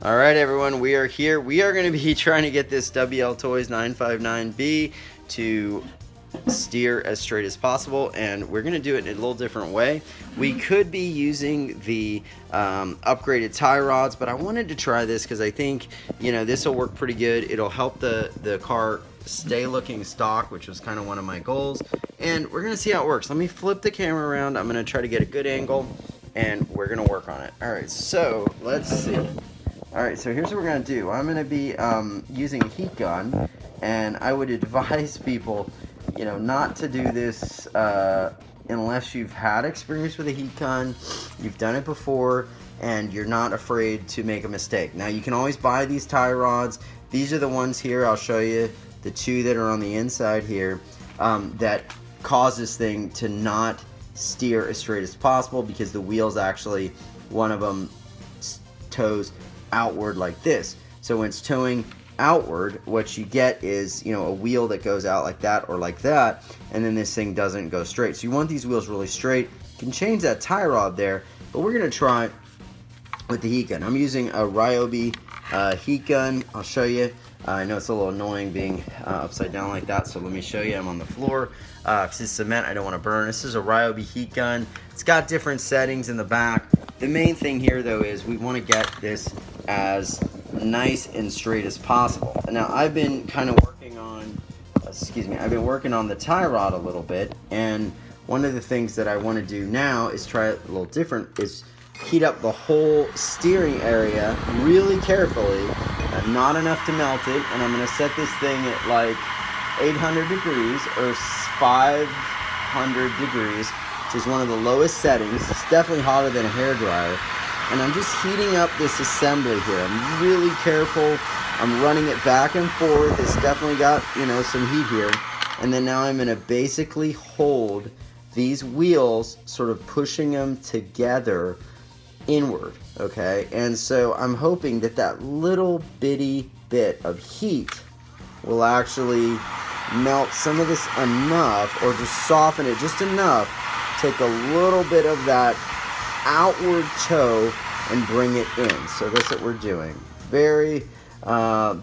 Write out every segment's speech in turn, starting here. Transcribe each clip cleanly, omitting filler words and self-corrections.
All right, everyone, we are here. We are going to be trying to get this WL959B to steer as straight as possible, and we're going to do it in a little different way. We could be using the upgraded tie rods, but I wanted to try this because I think, you know, this will work pretty good. It'll help the car stay looking stock, which was kind of one of my goals, and we're going to see how it works. Let me flip the camera around. I'm going to try to get a good angle, and we're going to work on it. All right, so let's see. All right, so here's what we're going to do. I'm going to be using a heat gun, and I would advise people, you know, not to do this unless you've had experience with a heat gun, you've done it before, and you're not afraid to make a mistake. Now, you can always buy these tie rods. These are the ones here. I'll show you the two that are on the inside here that cause this thing to not steer as straight as possible because the wheels actually, one of them toes outward like this. So when it's towing outward, what you get is, you know, a wheel that goes out like that or like that, and then this thing doesn't go straight. So you want these wheels really straight. You can change that tie rod there, but we're gonna try with the heat gun. I'm using a Ryobi heat gun. I'll show you. I know it's a little annoying being upside down like that, so let me show you. I'm on the floor because it's cement. I don't want to burn. This is a Ryobi heat gun. It's got different settings in the back. The main thing here, though, is we want to get this as nice and straight as possible. Now, I've been kind of working on, I've been working on the tie rod a little bit, and one of the things that I want to do now is try it a little different, is heat up the whole steering area really carefully, not enough to melt it, and I'm going to set this thing at like 800 degrees or 500 degrees, which is one of the lowest settings. It's definitely hotter than a hairdryer. And I'm just heating up this assembly here. I'm really careful. I'm running it back and forth. It's definitely got, you know, some heat here. And then now I'm going to basically hold these wheels, sort of pushing them together inward, okay? And so I'm hoping that that little bitty bit of heat will actually melt some of this enough, or just soften it just enough, take a little bit of that outward toe and bring it in. So that's what we're doing. Very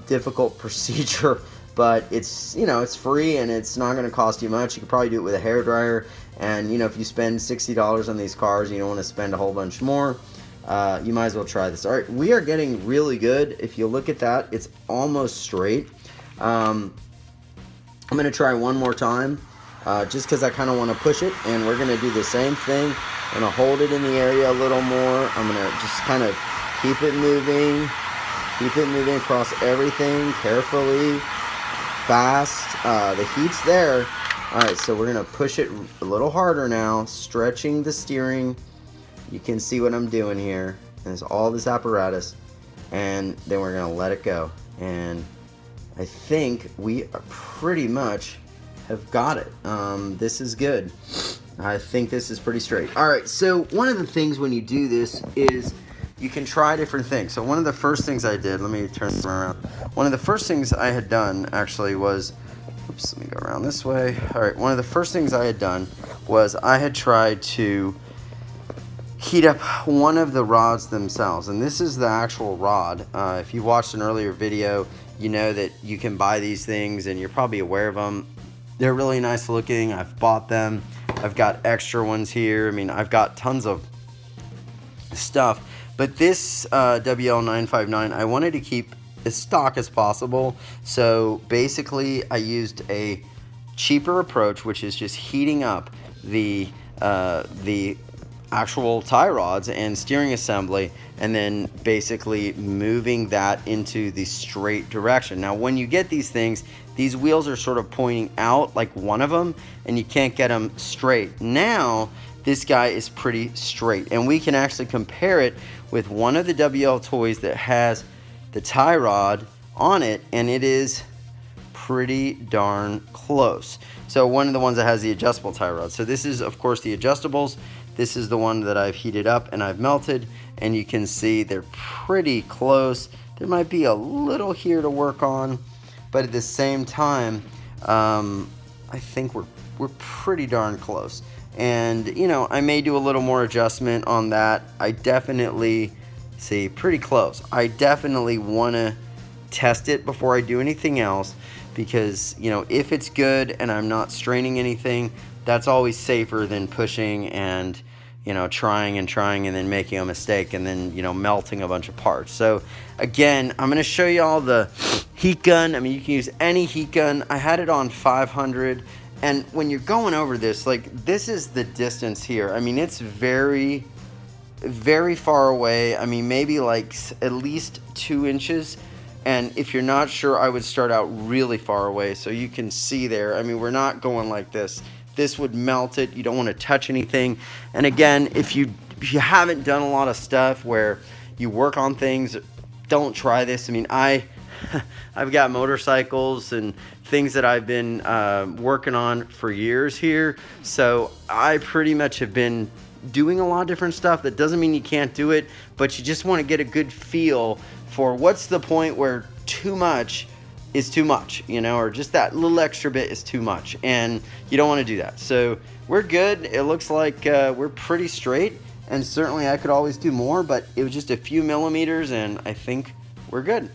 difficult procedure, but it's, you know, it's free and it's not going to cost you much. You could probably do it with a hairdryer, and you know, if you spend $60 on these cars, you don't want to spend a whole bunch more. You might as well try this. All right, we are getting really good. If you look at that, it's almost straight. I'm going to try one more time. Just because I kind of want to push it, and we're going to do the same thing. I'm going to hold it in the area a little more. I'm going to just kind of keep it moving across everything carefully, fast. The heat's there. All right, so we're going to push it a little harder now, stretching the steering. You can see what I'm doing here. There's all this apparatus, and then we're going to let it go. And I think we are pretty much have got it. This is good. I think this is pretty straight. All right, so one of the things when you do this is you can try different things. So one of the first things I did, let me turn this around. One of the first things I had done actually was, oops, let me go around this way. All right, one of the first things I had done was I had tried to heat up one of the rods themselves, and this is the actual rod. If you watched an earlier video, you know that you can buy these things, and you're probably aware of them. They're really nice looking. I've bought them. I've got extra ones here. I mean, I've got tons of stuff. But this WL959, I wanted to keep as stock as possible. So basically, I used a cheaper approach, which is just heating up the actual tie rods and steering assembly, and then basically moving that into the straight direction. Now, when you get these things, these wheels are sort of pointing out, like one of them, and you can't get them straight. Now, this guy is pretty straight, and we can actually compare it with one of the WL toys that has the tie rod on it, and it is pretty darn close. So one of the ones that has the adjustable tie rod. So this is, of course, the adjustables. This is the one that I've heated up and I've melted, and you can see they're pretty close. There might be a little here to work on, but at the same time, I think we're pretty darn close. And, you know, I may do a little more adjustment on that. I definitely See, pretty close. I definitely want to test it before I do anything else, because, you know, if it's good and I'm not straining anything, that's always safer than pushing and, you know, trying and then making a mistake and then, you know, melting a bunch of parts. So again, I'm going to show you all the heat gun. I mean, you can use any heat gun. I had it on 500, and when you're going over this, like, this is the distance here. I mean, it's very far away. I mean, maybe like at least 2 inches. And if you're not sure, I would start out really far away so you can see there. I mean, we're not going like this. This would melt it. You don't want to touch anything. And again, if you haven't done a lot of stuff where you work on things, don't try this. I mean, I've got motorcycles and things that I've been working on for years here. So I pretty much have been doing a lot of different stuff. That doesn't mean you can't do it, but you just want to get a good feel for what's the point where too much is too much, you know, or just that little extra bit is too much, and you don't want to do that. So we're good. It looks like we're pretty straight, and certainly I could always do more, but it was just a few millimeters, and I think we're good.